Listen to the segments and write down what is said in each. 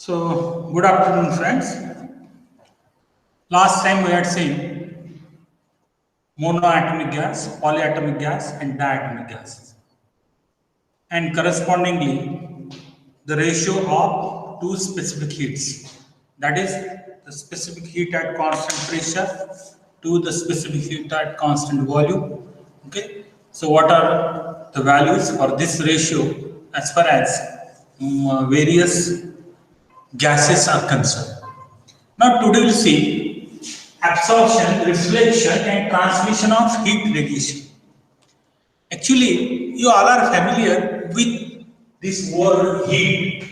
So, good afternoon, friends. Last time we had seen monoatomic gas, polyatomic gas, and diatomic gases, and correspondingly, the ratio of two specific heats, that is, the specific heat at constant pressure to the specific heat at constant volume. Okay, so what are the values for this ratio as far as various gases are concerned? Now today we'll see absorption, reflection and transmission of heat radiation. Actually, you all are familiar with this word heat.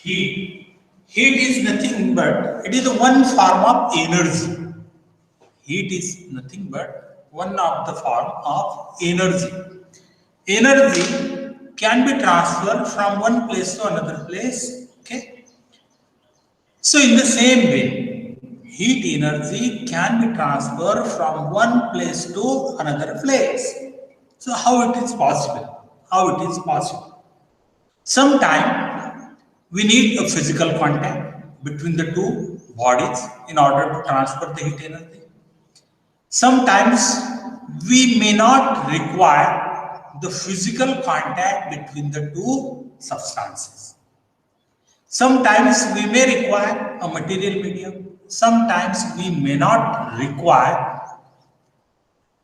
Heat. Heat is nothing but it is one form of energy. Heat is nothing but one of the form of energy. Energy can be transferred from one place to another place. Okay. So, in the same way, heat energy can be transferred from one place to another place. So, how it is possible? How it is possible? Sometimes we need a physical contact between the two bodies in order to transfer the heat energy. Sometimes we may not require the physical contact between the two substances. Sometimes we may require a material medium, sometimes we may not require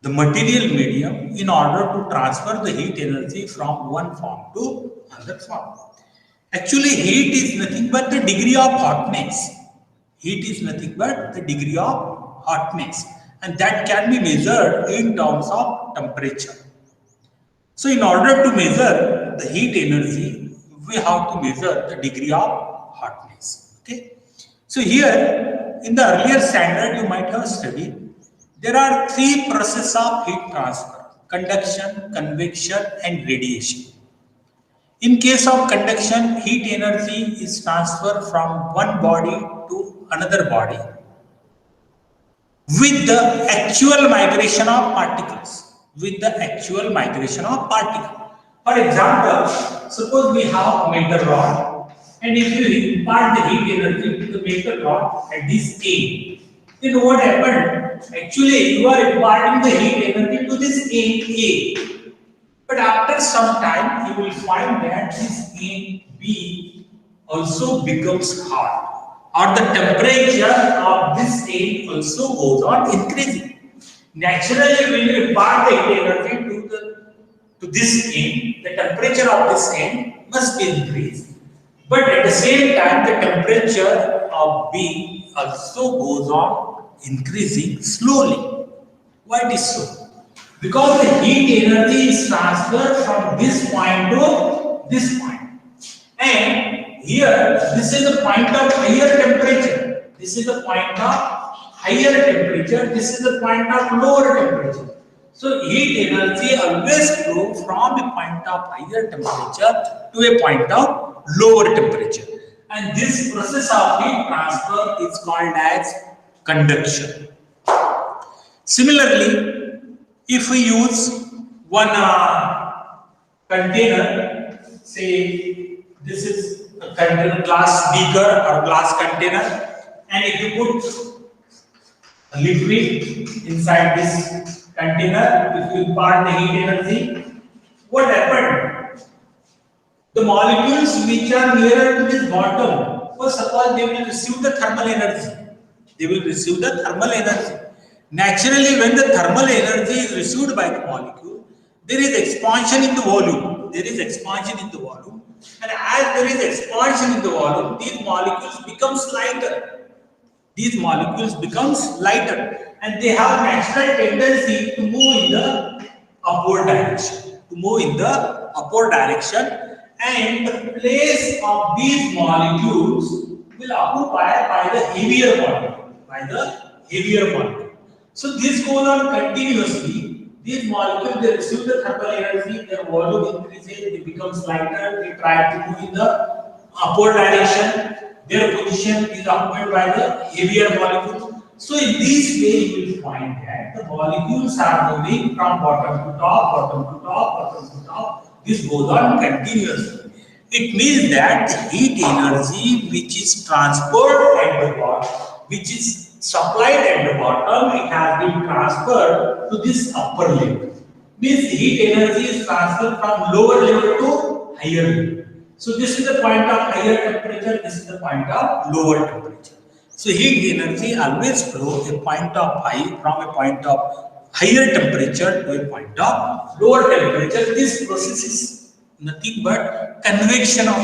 the material medium in order to transfer the heat energy from one form to another form. Actually, heat is nothing but the degree of hotness. Heat is nothing but the degree of hotness, and that can be measured in terms of temperature. So, in order to measure the heat energy, we have to measure the degree of hotness. Okay. So, here in the earlier standard, you might have studied there are three processes of heat transfer: conduction, convection, and radiation. In case of conduction, heat energy is transferred from one body to another body with the actual migration of particles. With the actual migration of particles. For example, suppose we have a metal rod, and if you impart the heat energy to the metal rod at this A, then what happened? Actually, you are imparting the heat energy to this A. But after some time, you will find that this B also becomes hot, or the temperature of this A also goes on increasing. Naturally, when you impart the heat energy to this end, the temperature of this end must be increased. But at the same time, the temperature of B also goes on increasing slowly. Why it is so? Because the heat energy is transferred from this point to this point. And here, this is the point of higher temperature. This is the point of higher temperature. This is the point of lower temperature. So, heat energy always flows from a point of higher temperature to a point of lower temperature. And this process of heat transfer is called as conduction. Similarly, if we use one container, say this is a container, glass beaker or glass container, and if you put a liquid inside this container, if you impart the heat energy, what happened? The molecules which are nearer to this bottom, first of all, they will receive the thermal energy. They will receive the thermal energy. Naturally, when the thermal energy is received by the molecule, there is expansion in the volume. There is expansion in the volume. And as there is expansion in the volume, these molecules becomes lighter. These molecules becomes lighter. And they have natural tendency to move in the upward direction. To move in the upward direction. And the place of these molecules will occupy by the heavier molecule. By the heavier molecule. So this goes on continuously. These molecules, they receive the thermal energy, their volume increases, it becomes lighter, they try to move in the upward direction. Their position is occupied by the heavier molecule. So in this way, you will find that the molecules are moving from bottom to top, bottom to top, bottom to top. This goes on continuously. It means that the heat energy which is transferred at the bottom, which is supplied at the bottom, it has been transferred to this upper level. Means heat energy is transferred from lower level to higher level. So this is the point of higher temperature, this is the point of lower temperature. So heat energy always flow a point of from a point of higher temperature to a point of lower temperature. This process is nothing but convection of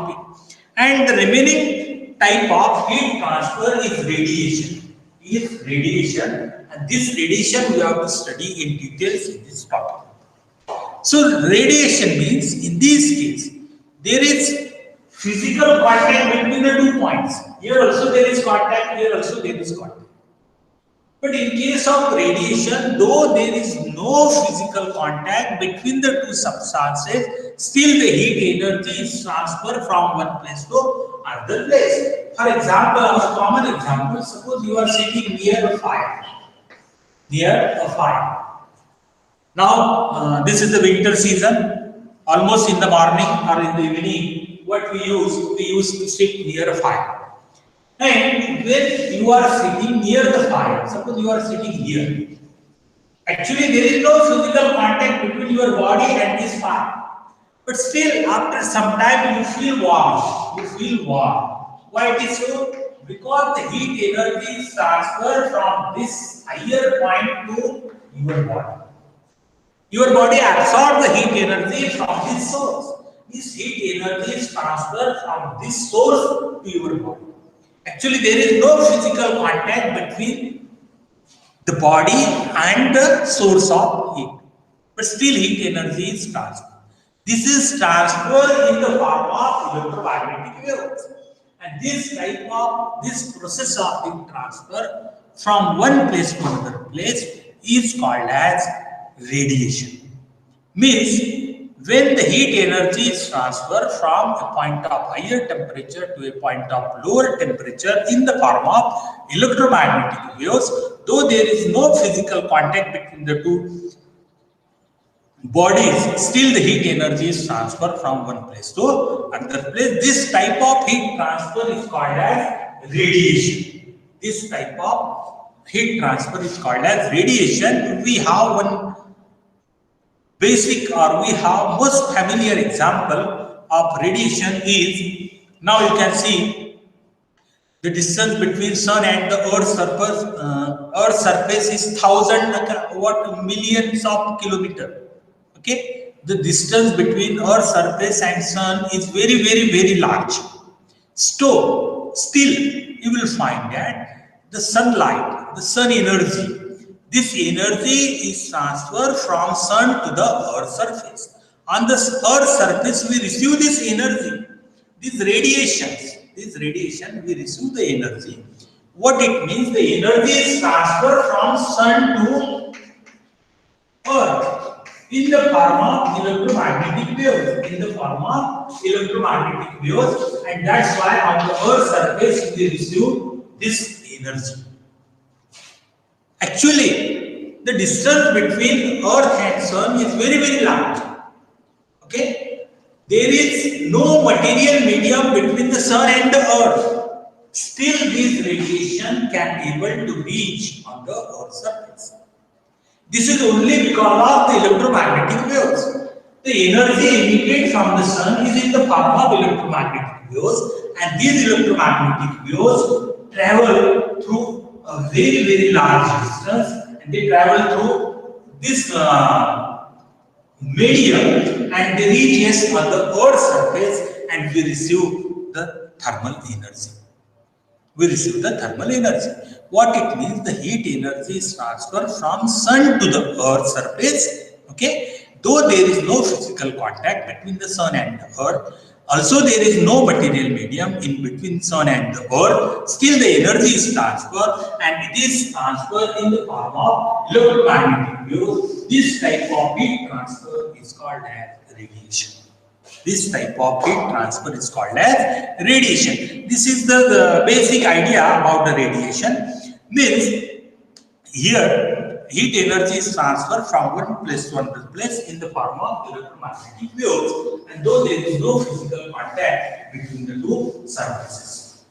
it. And the remaining type of heat transfer is radiation. And this radiation we have to study in details in this topic. So radiation means in this case there is physical contact between the 2 points. Here also there is contact, here also there is contact. But in case of radiation, though there is no physical contact between the two substances, still the heat energy is transferred from one place to another place. For example, our common example, suppose you are sitting near a fire. Now, this is the winter season, almost in the morning or in the evening, what we used to sit near a fire. And when you are sitting near the fire, suppose you are sitting here, actually there is no physical contact between your body and this fire. But still, after some time, you feel warm. Why it is so? Because the heat energy is transferred from this higher point to your body. Your body absorbs the heat energy from this source. This heat energy is transferred from this source to your body. Actually, there is no physical contact between the body and the source of heat. But still heat energy is transferred. This is transferred in the form of electromagnetic waves. And this process of heat transfer from one place to another place is called as radiation. Means when the heat energy is transferred from a point of higher temperature to a point of lower temperature in the form of electromagnetic waves, though there is no physical contact between the two bodies, still the heat energy is transferred from one place to another place. This type of heat transfer is called as radiation. This type of heat transfer is called as radiation. We have one basic, or we have most familiar example of radiation is, now you can see the distance between sun and the earth surface is millions of kilometers. Okay, the distance between earth surface and sun is very large. So still you will find that the sunlight, the sun energy, this energy is transferred from sun to the earth surface. On the earth surface, we receive this energy, these radiations, we receive the energy. What it means, the energy is transferred from sun to earth in the form of electromagnetic waves, and that's why on the earth surface we receive this energy. Actually, the distance between earth and sun is very large. Okay, there is no material medium between the sun and the earth. Still, this radiation can be able to reach on the earth surface. This is only because of the electromagnetic waves. The energy emitted from the sun is in the form of electromagnetic waves, and these electromagnetic waves travel through a very large distance, and they travel through this medium, and they reach on the earth surface, and we receive the thermal energy. What it means, the heat energy is transferred from sun to the earth surface. Okay, though there is no physical contact between the sun and the earth, also there is no material medium in between sun and the earth, still the energy is transferred, and it is transferred in the form of electromagnetic waves. This type of heat transfer is called as radiation. This is the basic idea about the radiation. Means here heat energy is transferred from one place to another place in the form of electromagnetic waves, and though there is no physical contact between the two surfaces.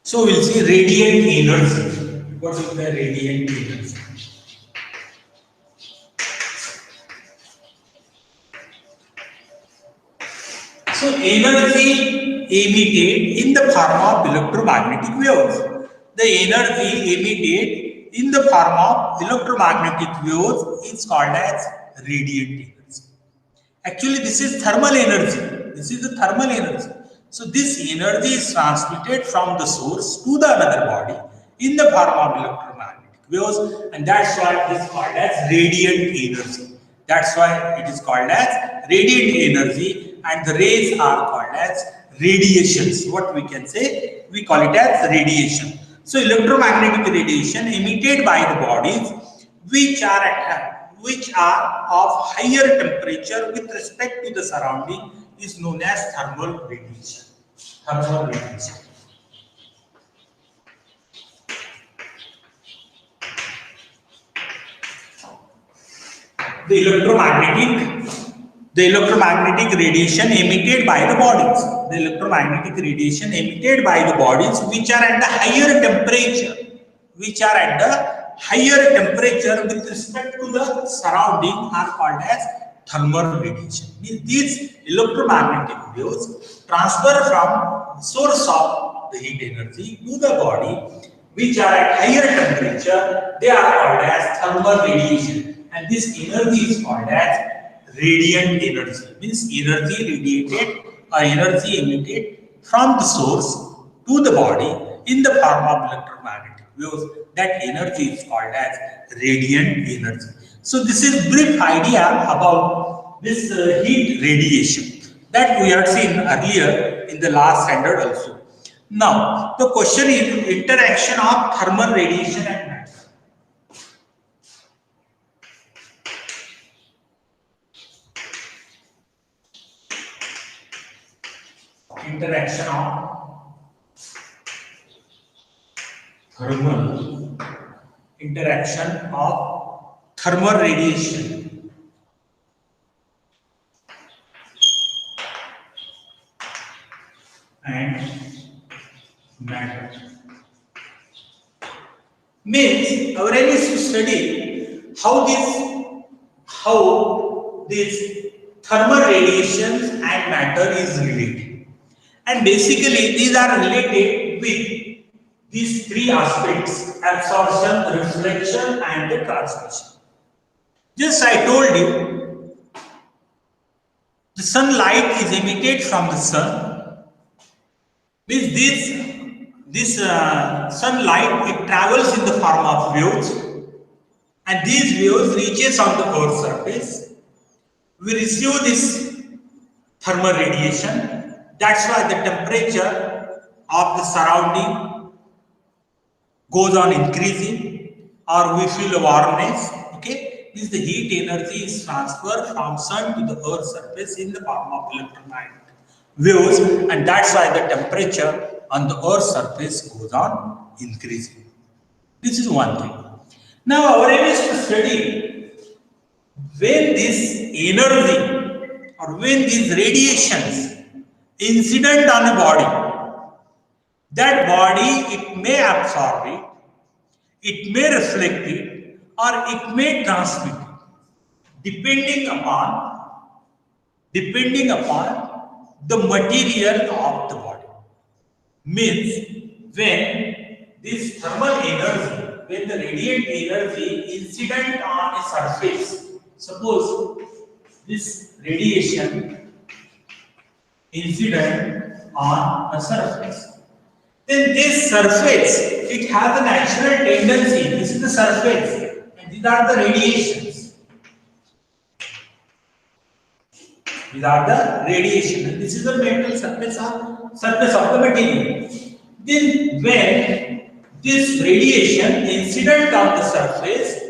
So we'll see radiant energy. What is the radiant energy? So energy emitted in the form of electromagnetic waves. The energy emitted in the form of electromagnetic waves is called as radiant energy. Actually, this is thermal energy. This is the thermal energy. So this energy is transmitted from the source to the another body in the form of electromagnetic waves, and that's why it is called as radiant energy. That's why it is called as radiant energy, and the rays are called as radiations. What we can say? We call it as radiation. So electromagnetic radiation emitted by the bodies which are of higher temperature with respect to the surrounding is known as thermal radiation. Thermal radiation. The electromagnetic radiation emitted by the bodies. The electromagnetic radiation emitted by the bodies which are at the higher temperature, with respect to the surrounding are called as thermal radiation. These electromagnetic waves transfer from source of the heat energy to the body which are at higher temperature. They are called as thermal radiation, and this energy is called as radiant energy. Means energy radiated or energy emitted from the source to the body in the form of electromagnetic waves. That energy is called as radiant energy. So this is brief idea about this heat radiation that we had seen earlier in the last standard also. Now the question is interaction of thermal radiation and matter. Interaction of thermal radiation and matter. Means our aim is to study how this thermal radiation and matter is related, and basically these are related with these three aspects: absorption, reflection, and the transmission. Just I told you, the sunlight is emitted from the sun. Means this sunlight, it travels in the form of waves, and these waves reaches on the Earth's surface. We receive this thermal radiation. That's why the temperature of the surrounding goes on increasing, or we feel a warmness. Okay, this the heat energy is transferred from sun to the Earth's surface in the form of electromagnetic waves, and that's why the temperature on the Earth's surface goes on increasing. This is one thing. Now our aim is to study when this energy or when these radiations incident on a body, that body, it may absorb it, it may reflect it, or it may transmit it, depending upon the material of the body. Means when this thermal energy, when the radiant energy incident on a surface, suppose this radiation incident on a surface, then this surface, it has a natural tendency. This is the surface, and these are the radiations. These are the radiation, and this is the metal surface of the material. Then when this radiation incident on the surface,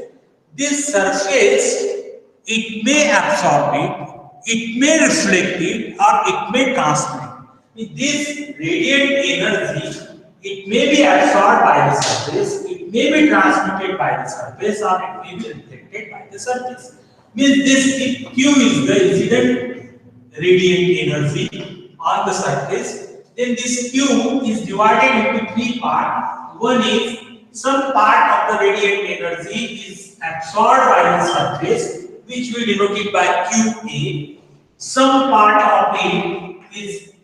this surface, it may absorb it, it may reflect it, or it may transmit it. This radiant energy It may be absorbed by the surface, it may be transmitted by the surface, or it may be reflected by the surface. Means this if Q is the incident radiant energy on the surface, then this Q is divided into three parts. One is some part of the radiant energy is absorbed by the surface, which we denoted by QA. Some part of it is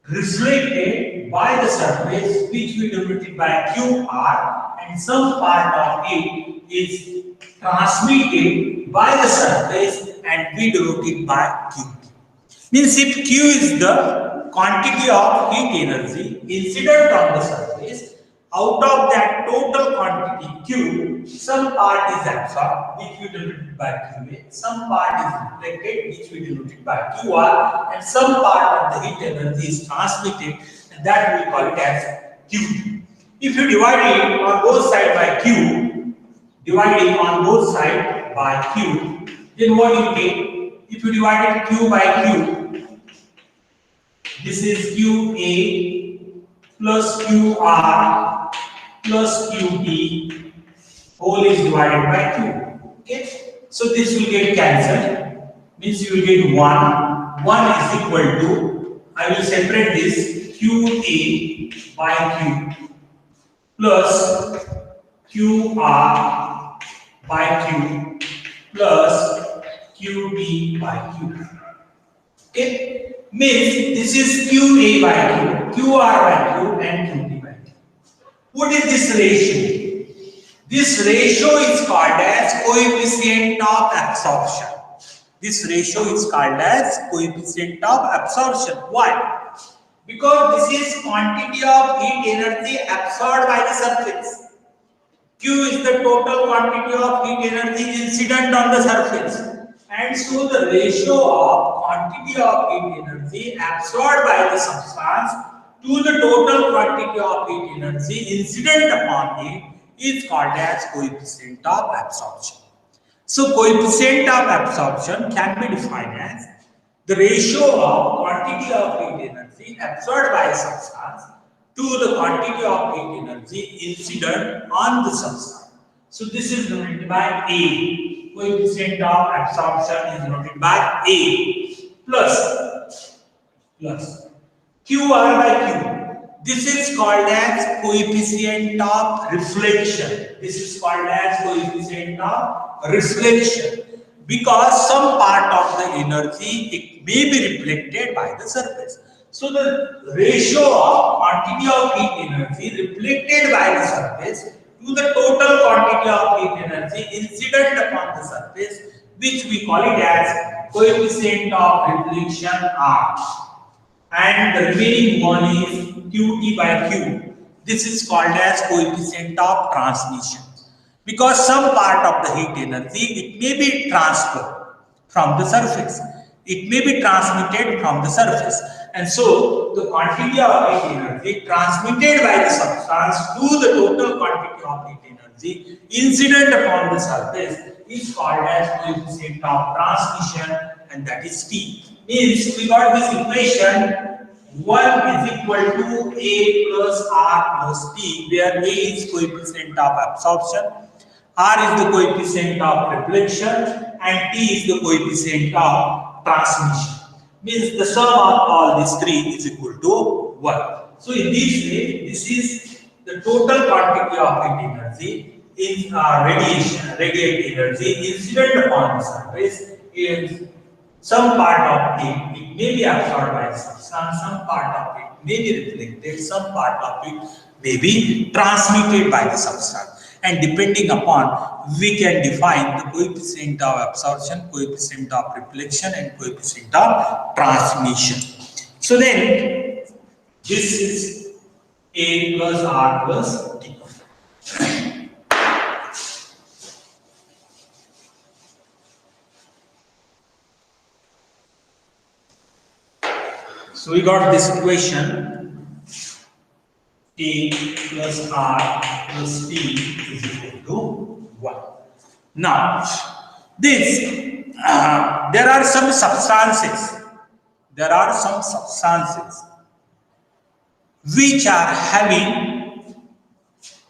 reflected by the surface, which we denoted by QR, and some part of it is transmitted by the surface and we denoted by Q. Means if Q is the quantity of heat energy incident on the surface, out of that total quantity Q, some part is absorbed, which we denoted by QA, some part is reflected, which we denoted by QR, and some part of the heat energy is transmitted, and that we call it as Q. If you divide it on both sides by Q, dividing on both sides by Q, then what you get? If you divide it Q by Q, this is QA plus QR plus QT, whole is divided by Q. Okay, so this will get cancelled, means you will get 1. 1 is equal to, I will separate this, QA by Q plus QR by Q plus QB by Q. Okay, means this is QA by Q, QR by Q, and QT by Q. What is this ratio? This ratio is called as coefficient of absorption. This ratio is called as coefficient of absorption. Why? Because this is quantity of heat energy absorbed by the surface. Q is the total quantity of heat energy incident on the surface. And so the ratio of quantity of heat energy absorbed by the substance to the total quantity of heat energy incident upon it is called as coefficient of absorption. So coefficient of absorption can be defined as the ratio of quantity of heat energy absorbed by a substance to the quantity of heat energy incident on the substance. So this is denoted by A. Coefficient of absorption is denoted by A plus QR by Q. This is called as coefficient of reflection. This is called as coefficient of reflection because some part of the energy it may be reflected by the surface. So the ratio of quantity of heat energy reflected by the surface to the total quantity of heat energy incident upon the surface, which we call it as coefficient of reflection R. And the remaining one is QT by Q. This is called as coefficient of transmission. Because some part of the heat energy, it may be transferred from the surface. It may be transmitted from the surface. And so, the quantity of heat energy transmitted by the substance to the total quantity of heat energy incident upon the surface is called as coefficient of transmission, and that is T. Means we got this equation 1 is equal to A plus R plus T, where A is coefficient of absorption, R is the coefficient of reflection, and T is the coefficient of transmission. Means the sum of all these three is equal to 1. So in this way, this is the total quantity of heat energy in radiant energy incident upon the surface. Is some part of it may be absorbed by the substance, some part of it may be reflected, some part of it may be transmitted by the substance. And depending upon, we can define the coefficient of absorption, coefficient of reflection, and coefficient of transmission. So then, this is A plus R plus T. So we got this equation A plus R plus T is equal to 1. Now, this there are some substances. There are some substances which are having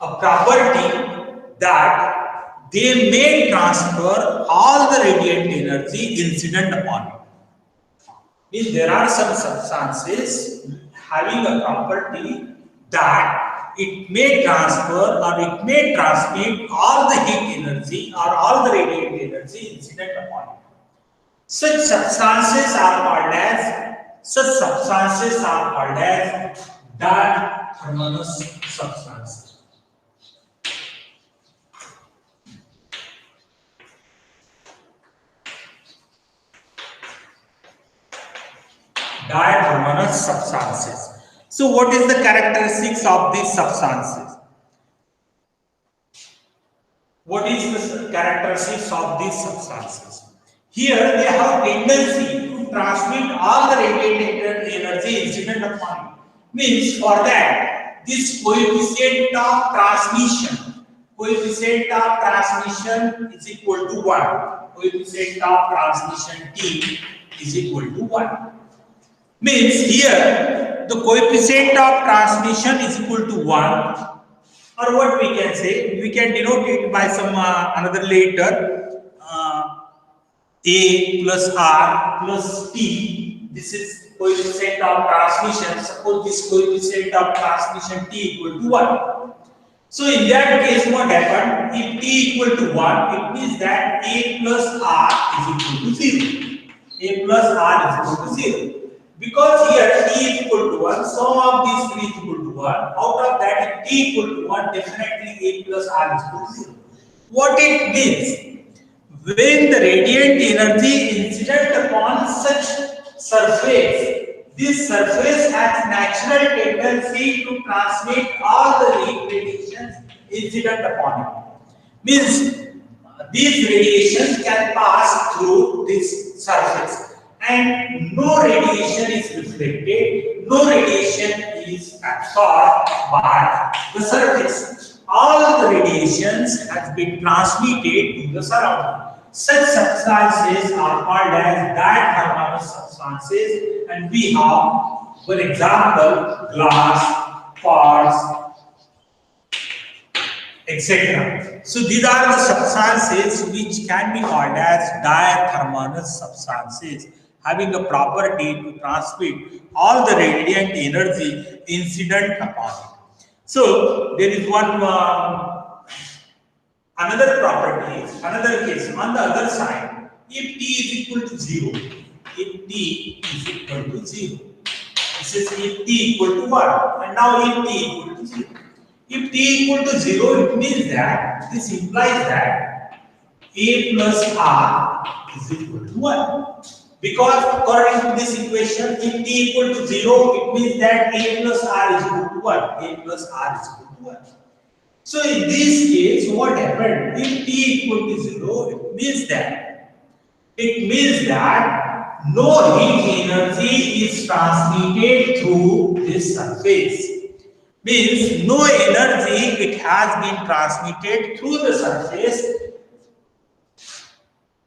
a property that they may transfer all the radiant energy incident upon it. Means there are some substances having a property that it may transfer or it may transmit all the heat energy or all the radiant energy incident upon it. Such substances are called as diathermalous substances. Diathermalous substances. So what is the characteristics of these substances? What is the characteristics of these substances? Here they have tendency to transmit all the radiant energy incident upon it. Means for that, this coefficient of transmission is equal to 1. Coefficient of transmission T is equal to 1. Means here the coefficient of transmission is equal to 1, or what we can say, we can denote it by some another letter, A plus R plus T. This is coefficient of transmission. Suppose this coefficient of transmission T equal to 1. So in that case, what happened? If T equal to 1, it means that A plus R is equal to 0. A plus R is equal to 0. Because here T is equal to 1, sum of these three is equal to 1. Out of that, if T equal to 1, definitely A plus R is equal to 0. What it means? When the radiant energy incident upon such surface, this surface has natural tendency to transmit all the radiations incident upon it. Means these radiations can pass through this surface. And no radiation is reflected, no radiation is absorbed by the surface. All the radiations has been transmitted to the surrounding. Such substances are called as diathermalous substances, and we have, for example, glass, quartz, etc. So these are the substances which can be called as diathermalous substances, having a property to transmit all the radiant energy incident upon it. So there is one another property, another case on the other side. If T is equal to 0, if T is equal to 0, this is if T equal to 1, and now if T equal to 0. If T equal to 0, it means that this implies that A plus R is equal to 1. Because according to this equation, if T equal to 0, it means that A plus R is equal to 1. A plus R is equal to 1. So in this case, what happened? If T equal to 0, it means that no heat energy is transmitted through this surface. Means no energy it has been transmitted through the surface.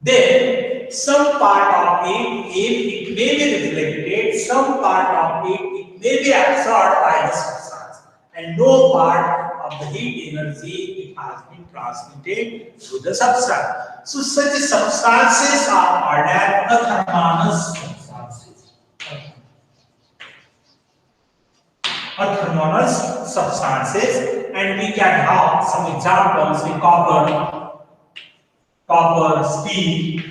Then some part of it may be reflected, some part of it may be absorbed by the substance, and no part of the heat energy it has been transmitted through the substance. So such substances are called as athermalous substances. Athermalous substances, and we can have some examples in copper, steel.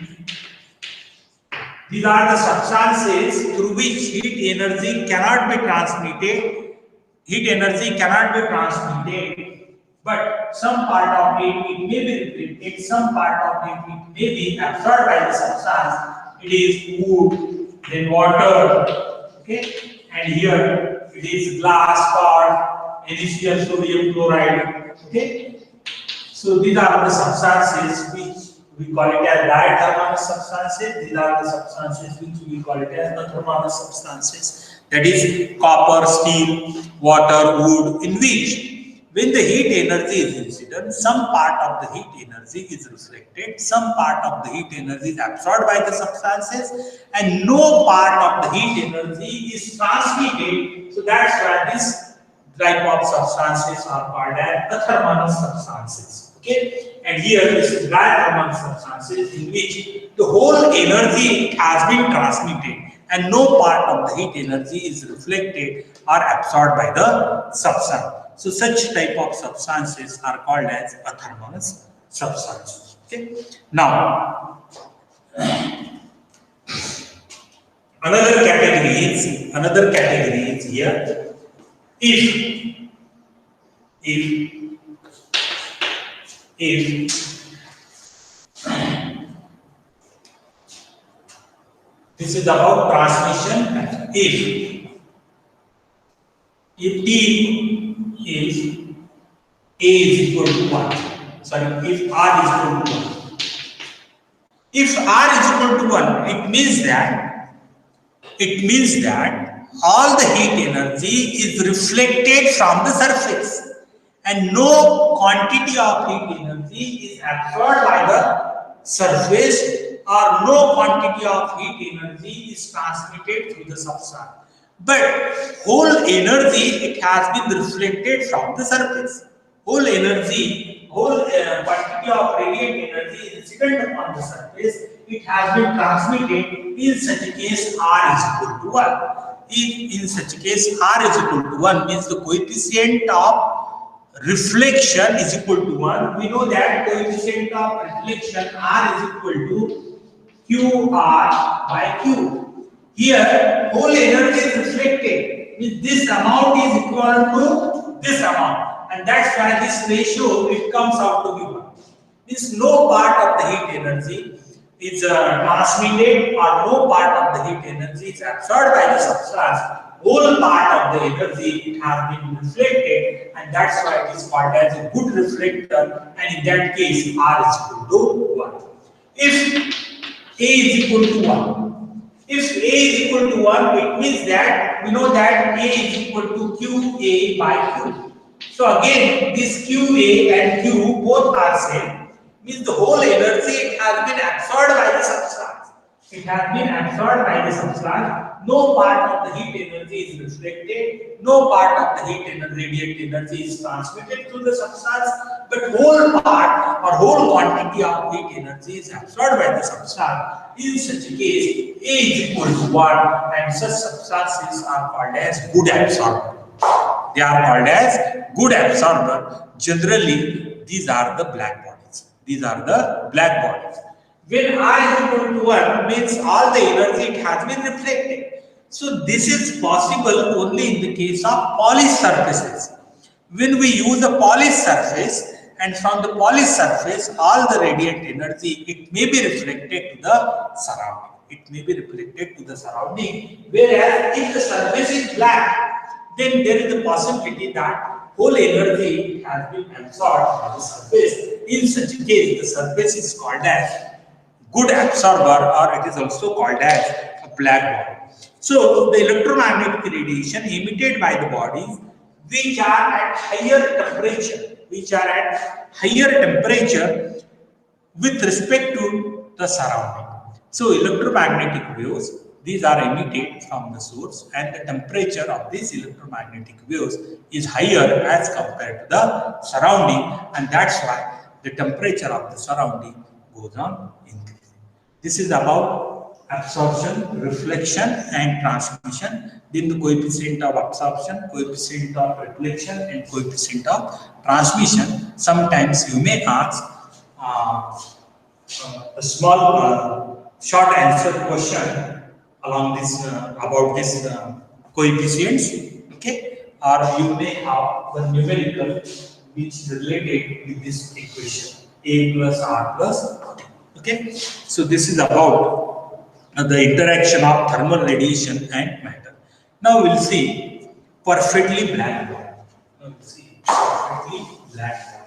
These are the substances through which heat energy cannot be transmitted. Heat energy cannot be transmitted, but some part of it may be reflected, some part of it may be absorbed by the substance. It is wood, then water, okay, and here it is glass, card, NaCl, sodium chloride, okay. So these are the substances which we call it as diathermalous substances. These are the substances which we call it as athermalous substances. That is copper, steel, water, wood, in which when the heat energy is incident, some part of the heat energy is reflected, some part of the heat energy is absorbed by the substances, and no part of the heat energy is transmitted. So that's why type of substances are called as athermal substances. Okay, and here this is diathermal substances in which the whole energy has been transmitted and no part of the heat energy is reflected or absorbed by the substance. So such type of substances are called as athermal substances. Okay. Now another category is here. If if this is about transmission, if T is A is equal to 1, sorry, if R is equal to 1, if R is equal to 1, it means that all the heat energy is reflected from the surface and no quantity of heat energy is absorbed by the surface or no quantity of heat energy is transmitted through the substance. But whole energy, it has been reflected from the surface. Whole quantity of radiant energy is incident upon the surface. It has been transmitted. In such a case, R is equal to 1. If in such a case, R is equal to 1 means the coefficient of reflection is equal to 1. We know that coefficient of reflection R is equal to QR by Q. Here, whole energy is reflected. Means this amount is equal to this amount, and that's why this ratio it comes out to be 1. Means no part of the heat energy is transmitted or no part of the heat energy is absorbed by the substance. Whole part of the energy it has been reflected, and that's why it is called as a good reflector, and in that case R is equal to 1. If A is equal to 1, if A is equal to 1, it means that we know that A is equal to QA by Q. So again, this QA and Q both are same. Means the whole energy it has been absorbed by the substance. It has been absorbed by the substance. No part of the heat energy is reflected. No part of the heat and radiant energy is transmitted through the substance. But whole part or whole quantity of heat energy is absorbed by the substance. In such a case, A is equal to 1, and such substances are called as good absorber. They are called as good absorber. Generally, these are the black bodies. These are the black bodies. When R is equal to 1 means all the energy it has been reflected. So this is possible only in the case of polished surfaces. When we use a polished surface, and from the polished surface all the radiant energy it may be reflected to the surrounding. It may be reflected to the surrounding. Whereas if the surface is black, then there is a possibility that whole energy has been absorbed by the surface. In such a case, the surface is called as good absorber, or it is also called as a black body. So the electromagnetic radiation emitted by the bodies which are at higher temperature with respect to the surrounding. So electromagnetic waves, these are emitted from the source, and the temperature of these electromagnetic waves is higher as compared to the surrounding, and that's why the temperature of the surrounding goes on increasing. This is about absorption, reflection, and transmission. Then the coefficient of absorption, coefficient of reflection, and coefficient of transmission. Sometimes you may ask a small short answer question along this about this coefficients. Okay, or you may have one numerical which is related with this equation a plus r plus. Okay, so this is about the interaction of thermal radiation and matter. Now we'll see perfectly black body. Now we'll see perfectly black body.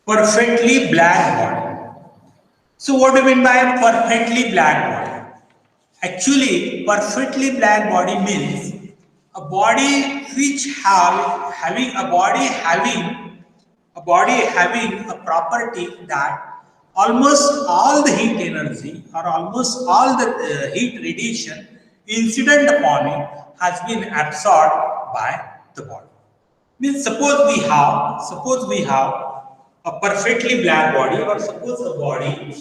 perfectly black body. So what do you mean by a perfectly black body? Actually, perfectly black body means a body which having a body having a property that almost all the heat energy or almost all the heat radiation incident upon it has been absorbed by the body. Means suppose we have a perfectly black body, or suppose a body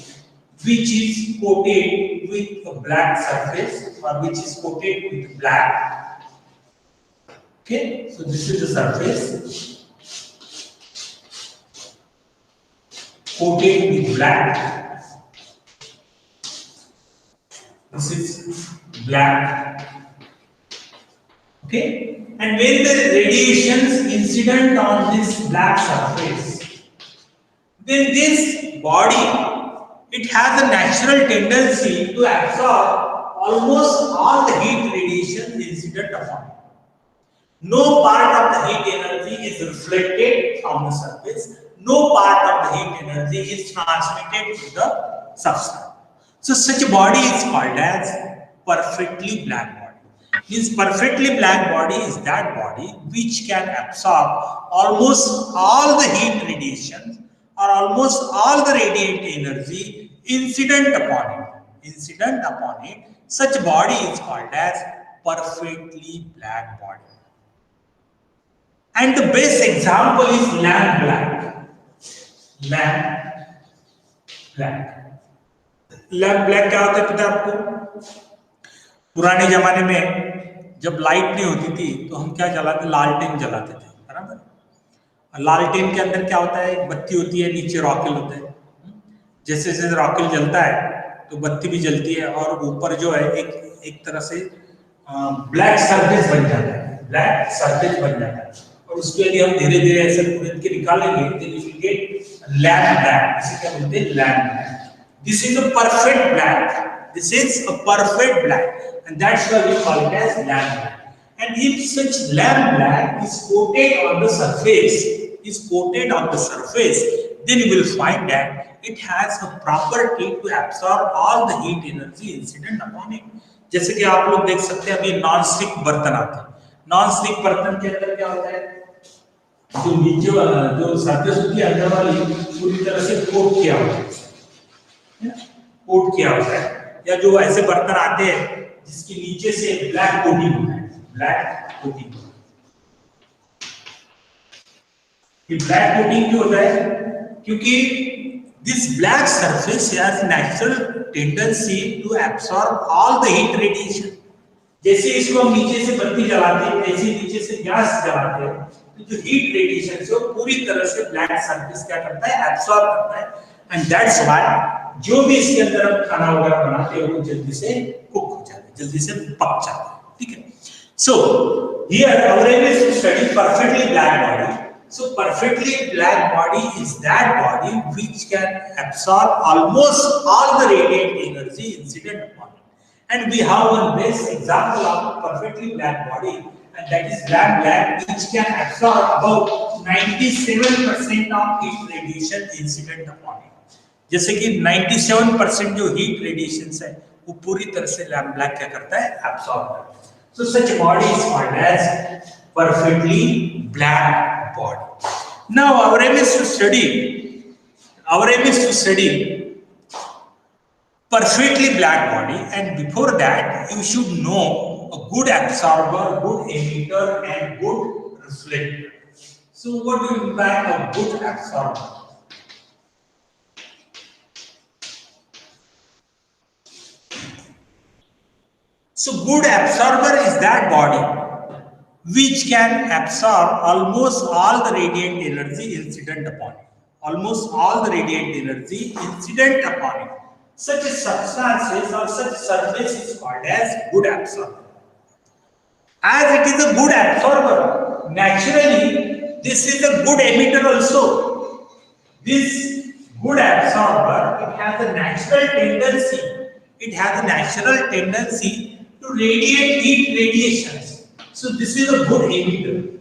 which is coated with a black surface or which is coated with black. Okay, so this is the surface coated with black. This is black. Okay, and when the radiations incident on this black surface, then this body, it has a natural tendency to absorb almost all the heat radiation incident upon it. No part of the heat energy is reflected from the surface. No part of the heat energy is transmitted to the substance. So such a body is called as perfectly black body. Means perfectly black body is that body which can absorb almost all the heat radiation or almost all the radiant energy incident upon it. Incident upon it. Such body is called as perfectly black body. And the best example is lamp black. Lamp black. Lamp black क्या होता है पता है आपको? पुराने जमाने में जब लाइट नहीं होती थी तो हम क्या जलाते, लालटेन जलाते थे, बराबर। लालटेन के अंदर क्या होता है, एक बत्ती होती है, नीचे रॉकेल होता है। जैसे जैसे रॉकेल जलता है तो बत्ती भी जलती है और ऊपर जो है एक तरह से ब्लैक सरफेस बन जाता है, ब्लैक सरफेस बन जाता है, और उसके लिए हम धीरे धीरे ऐसे पूरे के निकालेंगे, then you will get lamp black. इसे क्या बोलते हैं? Lamp black. This is a perfect black. This is a perfect black, and that's why we call it as lamp black. And if such lamp black is coated on the surface, then you will find that it has a property to absorb all the heat energy incident upon it. जैसे कि आप लोग देख सकते हैं अभी non stick बर्तन आते हैं। नॉन स्टिक बर्तन के अंदर क्या होता है, जो नीचे जो सरफेस होती है अंदर वाली पूरी तरह से कोट किया होता है, कोट किया होता है। या जो ऐसे बर्तन आते हैं जिसके नीचे से ब्लैक कोटिंग होता है, ब्लैक कोटिंग। ये ब्लैक कोटिंग क्यों होता है? क्योंकि this black surface has natural tendency to absorb all the heat radiation. जैसे इसको हम नीचे से बत्ती जलाते हैं, जैसे नीचे से गैस जलाते हैं, तो जो हीट रेडिएशन से पूरी तरह से ब्लैक सरफेस क्या करता है, एब्सॉर्ब करता है। एंड दैट्स व्हाई जो भी इसके अंदर हम खाना वगैरह बनाते हैं वो जल्दी से कुक हो जाता है, जल्दी से पक जाता है, ठीक है। So here our aim is to study perfectly black body. So perfectly black body is that body which can absorb almost all the radiant energy incident upon it. And we have one best example of perfectly black body, and that is lamp black, which can absorb about 97% of heat radiation incident upon it. जैसे कि 97% जो heat radiations है वो पूरी तरह से lamp black क्या करता है, एब्सॉर्ब करता है। So such body is called as perfectly black body. Now our aim is to study perfectly black body, and before that you should know a good absorber, good emitter and good reflector. So what do you mean by a good absorber? So good absorber is that body which can absorb almost all the radiant energy incident upon it. Almost all the radiant energy incident upon it. Such substances or such surface is called as good absorber. As it is a good absorber, naturally this is a good emitter also. This good absorber, it has a natural tendency to radiate heat radiations. So this is a good emitter.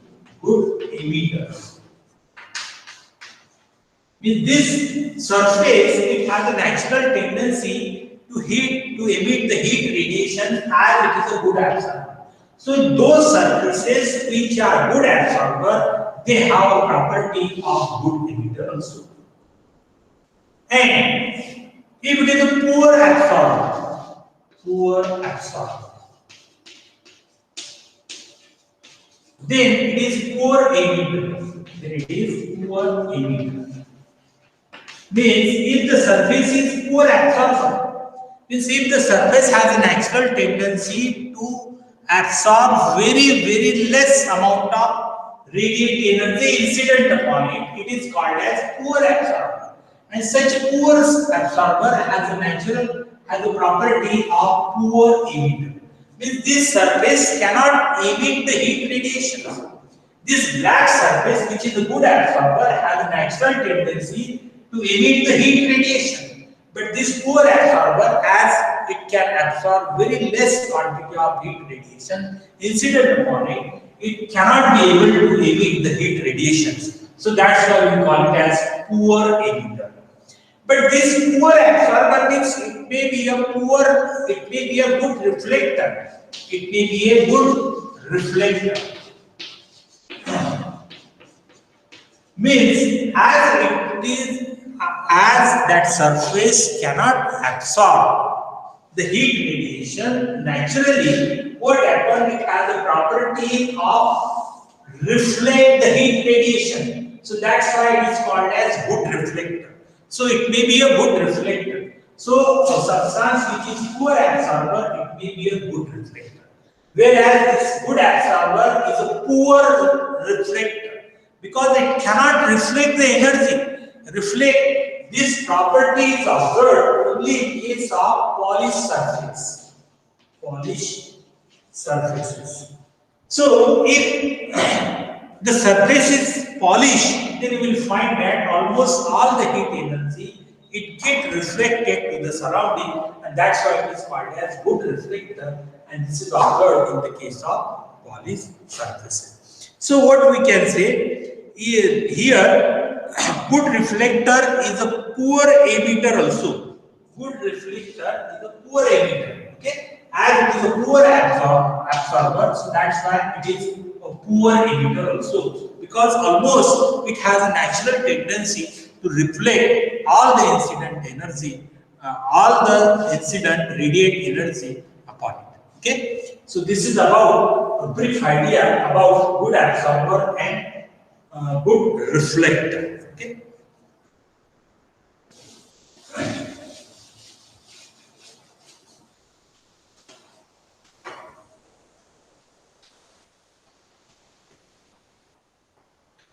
With this surface, it has a natural tendency to emit the heat radiation as it is a good absorber. So those surfaces which are good absorber, they have a property of good emitter also. And if it is a poor absorber, then it is poor emitter. Then it is poor emitter. Means if the surface is poor absorption, means if the surface has a natural tendency to absorb very less amount of radiant energy incident upon it, it is called as poor absorber. And such poor absorber has a property of poor emitter. Means this surface cannot emit the heat radiation. This black surface, which is a good absorber, has a natural tendency to emit the heat radiation. But this poor absorber, as it can absorb very less quantity of heat radiation incident upon it, it cannot be able to emit the heat radiations. So that's why we call it as poor emitter. But this poor absorber means it may be a good reflector. It may be a good reflector. Means as that surface cannot absorb the heat radiation naturally, what happens, it has a property of reflect the heat radiation. So that's why it is called as good reflector. So it may be a good reflector. So a substance which is poor absorber, it may be a good reflector. Whereas this good absorber is a poor reflector, because it cannot reflect the energy. Reflect this property is observed only in case of polished surface. Polished surfaces. So if the surface is polished, then you will find that almost all the heat energy it gets reflected to the surrounding, and that's why it is called as good reflector, and this is observed in the case of polished surfaces. So what we can say here, good reflector is a poor emitter also. Good reflector is a poor emitter. Okay, as it is a poor absorber, so that's why it is a poor emitter also, because almost it has a natural tendency to reflect all the incident energy, all the incident radiant energy upon it. Okay, so this is about a brief idea about good absorber and good reflector. Okay.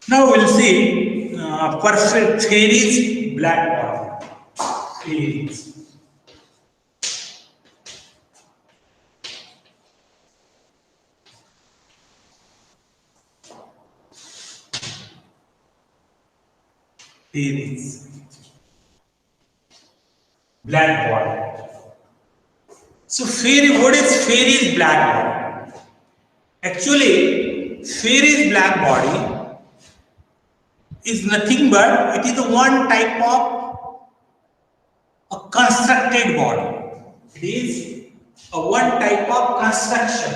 Now we'll see perfect Fairy's black body. Fairies. Fairies. Black body. So fairy, what is fairy's black body? Actually, fairy's black body is nothing but it is a one type of a constructed body. It is a one type of construction.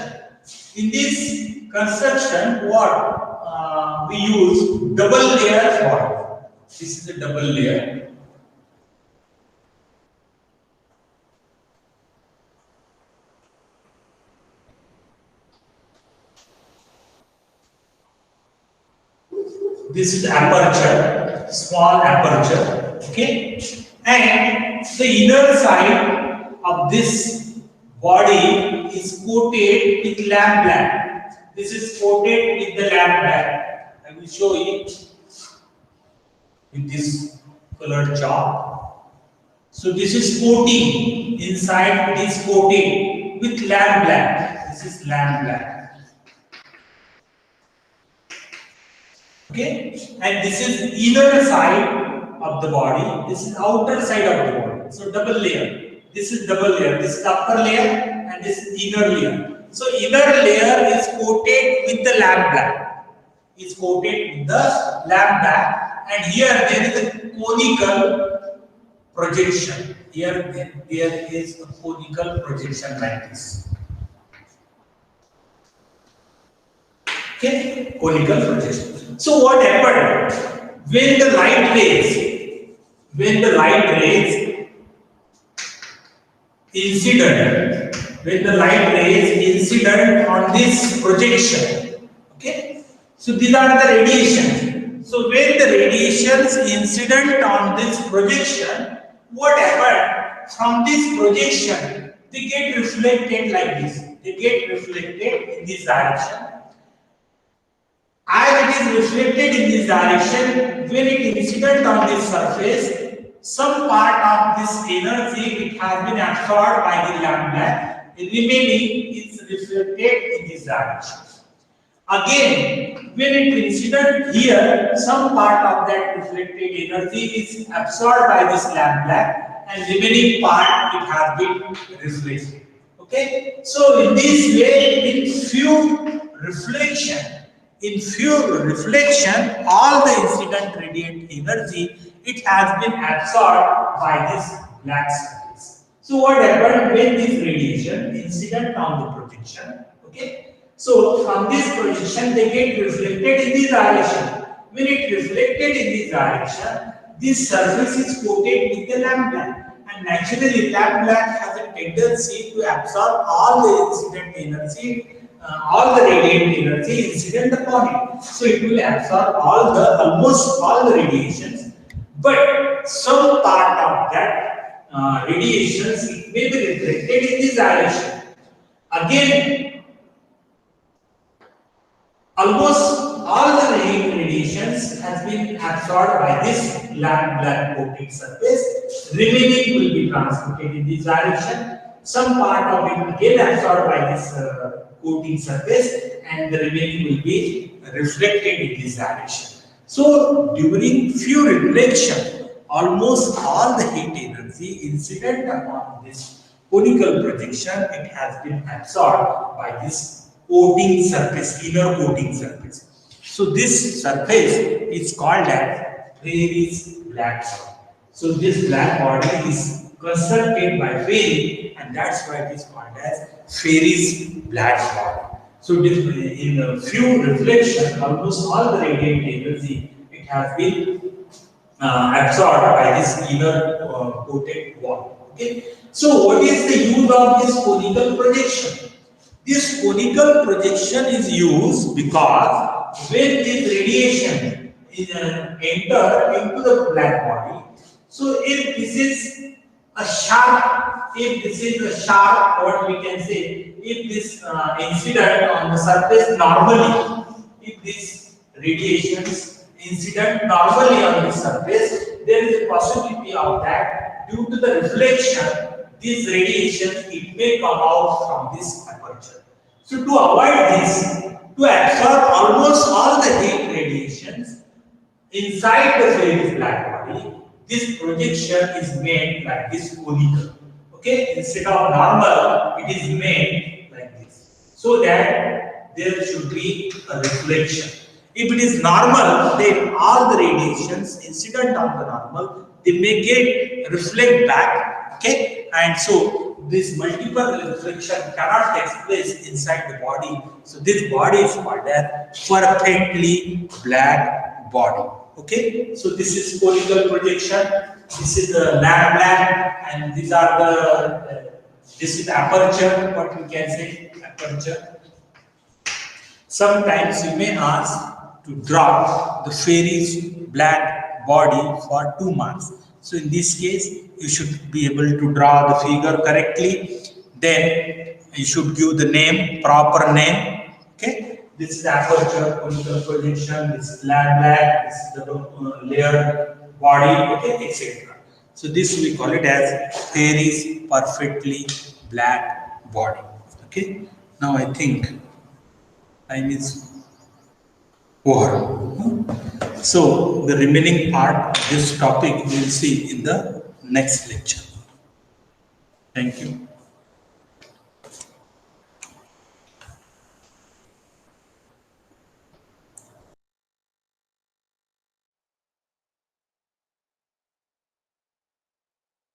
In this construction, what we use double layer body. This is a double layer. This is aperture, small aperture, okay? And the inner side of this body is coated with lamp black. This is coated with the lamp black. I will show you with this colored chalk. So this is coating. Inside it is coated with lamp black. This is lamp black. Okay, and this is inner side of the body, this is outer side of the body. So double layer. This is double layer. This is upper layer and this is inner layer. So inner layer is coated with the lamp black. Is coated with the lamp black, and here there is a conical projection. Here there is a conical projection like this. Okay, conical projection. So what happened when the light rays, incident, on this projection, okay, so these are the radiations. So when the radiations incident on this projection, what happened from this projection, they get reflected like this, they get reflected in this direction. As it is reflected in this direction, when it incident on this surface, some part of this energy it has been absorbed by the lambda, remaining is reflected in this direction. Again, when it incident here, some part of that reflected energy is absorbed by this lambda, and remaining part it has been reflected. Okay, so in this way, in few reflection, all the incident radiant energy it has been absorbed by this black surface. So what happened when this radiation incident on the projection? Okay, so from this projection they get reflected in this direction. When it reflected in this direction, this surface is coated with the lambda, and naturally lambda has a tendency to absorb all the incident energy. All the radiant energy incident upon it, so it will absorb almost all the radiations, but some part of that radiations it may be reflected in this direction. Again, almost all the radiations has been absorbed by this black coating surface. Remaining will be transmitted in this direction. Some part of it again absorbed by this coating surface, and the remaining will be reflected in this direction. So during few reflection, almost all the heat energy incident upon this conical projection it has been absorbed by this coating surface, inner coating surface. So this surface is called as Fairy's black body. So this black body is constructed by Fairy, and that's why it is called as Fairy's black body. So in a few reflection, almost all the radiant energy it has been absorbed by this inner coated wall. Okay. So what is the use of this conical projection? This conical projection is used because when this radiation is enter into the black body, so if this is a sharp, what we can say, if this incident on the surface normally, if this radiations incident normally on the surface, there is a possibility of that due to the reflection, these radiations it may come out from this aperture. So to avoid this, to absorb almost all the heat radiations inside the Fairy's black body, this projection is made like this conical. Okay, instead of normal, it is made like this, so that there should be a reflection. If it is normal, then all the radiations incident on the normal, they may get reflect back. Okay, and so this multiple reflection cannot take place inside the body. So this body is called as perfectly black body. Okay, so this is conical projection. This is the black, and these are the this is aperture. What we can say aperture. Sometimes you may ask to draw the Fairy's black body for 2 marks. So in this case, you should be able to draw the figure correctly. Then you should give the name, proper name. Okay. This is the aperture, conical projection. This is black. This is the layered body. Okay, etc. So this we call it as Fairy's perfectly black body. Okay. Now I think time is over. So the remaining part of this topic we will see in the next lecture. Thank you.